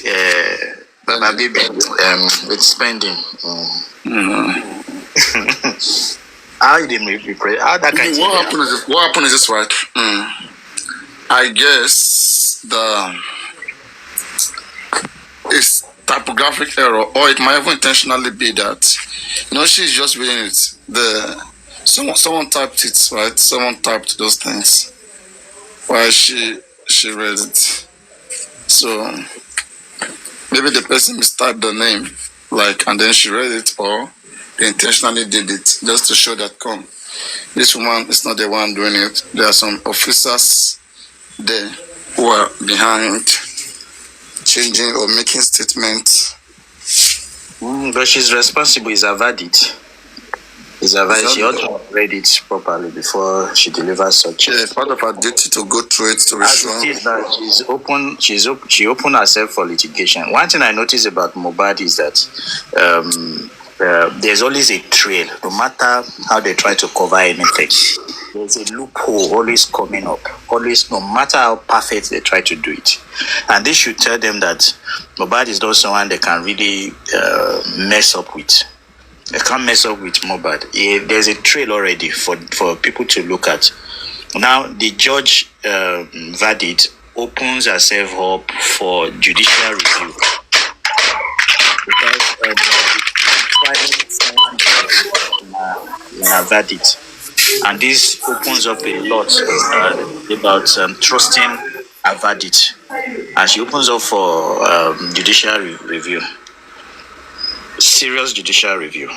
with spending. How did he pray? How that kind of What happened is this, right? I guess it's typographic error, or it might even intentionally be that she's just reading it. Someone typed it, right? Someone typed those things while she read it. So maybe the person mistyped the name, and then she read it, or they intentionally did it just to show that this woman is not the one doing it. There are some officers there who are behind changing or making statements. But she's responsible. It's a verdict. She ought to have read it properly before she delivers such. Yeah, it's part of her duty to go through it to be sure. It is that she opened herself for litigation. One thing I noticed about Mohbad is that there's always a trail, no matter how they try to cover anything. There's a loophole always coming up, always, no matter how perfect they try to do it. And this should tell them that Mohbad is not someone they can really mess up with. They can't mess up with Mohbad. There's a trail already for people to look at. Now, the judge verdict opens herself up for judicial review. Because in a verdict. And this opens up a lot about trusting a verdict. And she opens up for judicial review. Serious judicial review.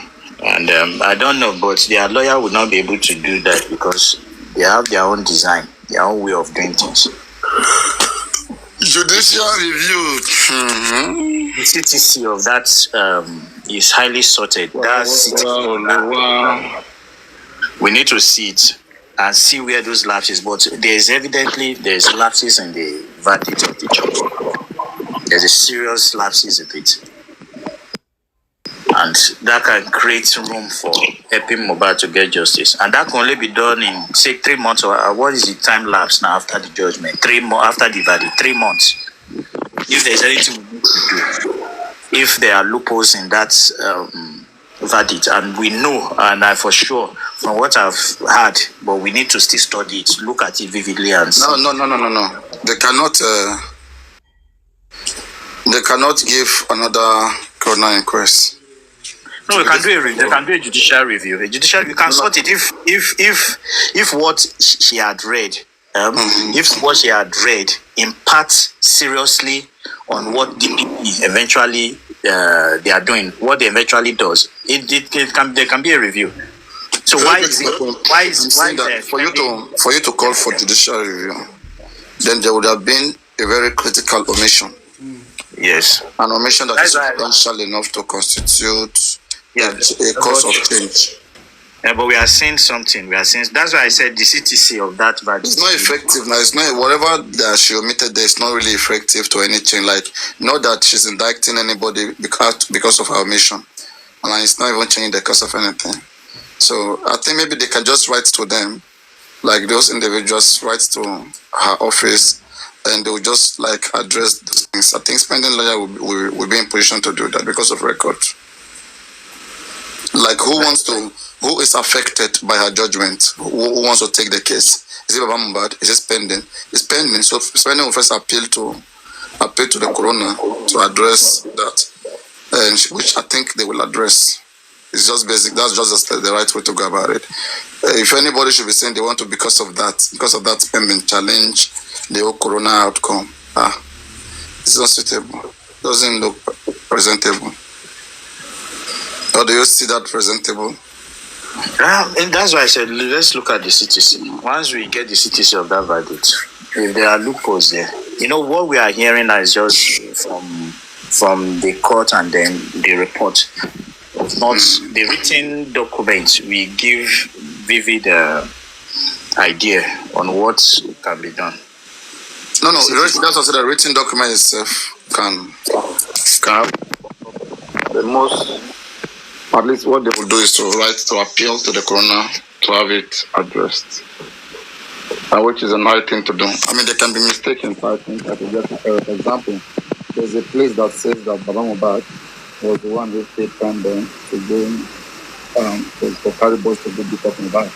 And I don't know, but their lawyer would not be able to do that because they have their own design, their own way of doing things. Judicial review. The CTC of that is highly sorted. We need to see it and see where those lapses, but there's lapses in the verdict of the judge. There's a serious lapses in it. And that can create room for helping Mohbad to get justice. And that can only be done in, say, 3 months, or what is the time lapse now after the judgment? 3 months after the verdict, 3 months. If there's anything we need to do, if there are loopholes in that verdict, and we know, and I for sure, from what I've heard, but we need to still study it, look at it vividly and see. No. They cannot give another coroner inquest. No, we can do a judicial review. A judicial, you can sort it if what she had read, if what she had read impacts seriously on what DPP eventually they are doing, what they eventually does. There can be a review. So why is that for you to call for judicial review, then there would have been a very critical omission. Yes, an omission that is substantial enough to constitute a cause of change. Yeah, but we are seeing something. That's why I said the CTC of that verdict. It's not effective now. It's not whatever that she omitted there. It's not really effective to anything. Not that she's indicting anybody because of her omission, and it's not even changing the cause of anything. So I think maybe they can just write to them, those individuals write to her office, and they will just address those things. I think spending lawyer will be in position to do that because of record. Who is affected by her judgment? Who wants to take the case? Is it Baba Mohbad? Is it pending? It's pending. So spending will first appeal to the coroner to address that, which I think they will address. It's just basic. That's just the right way to go about it. If anybody should be saying they want to because of that pending challenge the whole corona outcome, it's not suitable. Doesn't look presentable. Or do you see that presentable? And that's why I said let's look at the CTC. Once we get the CTC of that verdict, if there are loopholes there, what we are hearing now is just from the court and then the report. Not the written document. We give vivid idea on what can be done. No. That's also the written document itself can have the most. At least what they will do is to appeal to the coroner to have it addressed, which is a right thing to do. I mean, they can be mistaken. I think for example, there's a place that says that Baba Mohbad was the one who paid time then to go for carry boys to be talking about.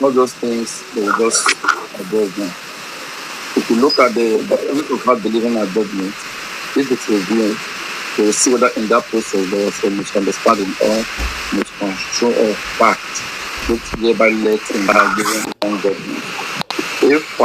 Not those things they will just above them. If you look at the people of not believing in judgment, if it's reviewed, they will see whether in that process there was a misunderstanding or misconstruction of fact, which thereby led to giving the wrong judgment. If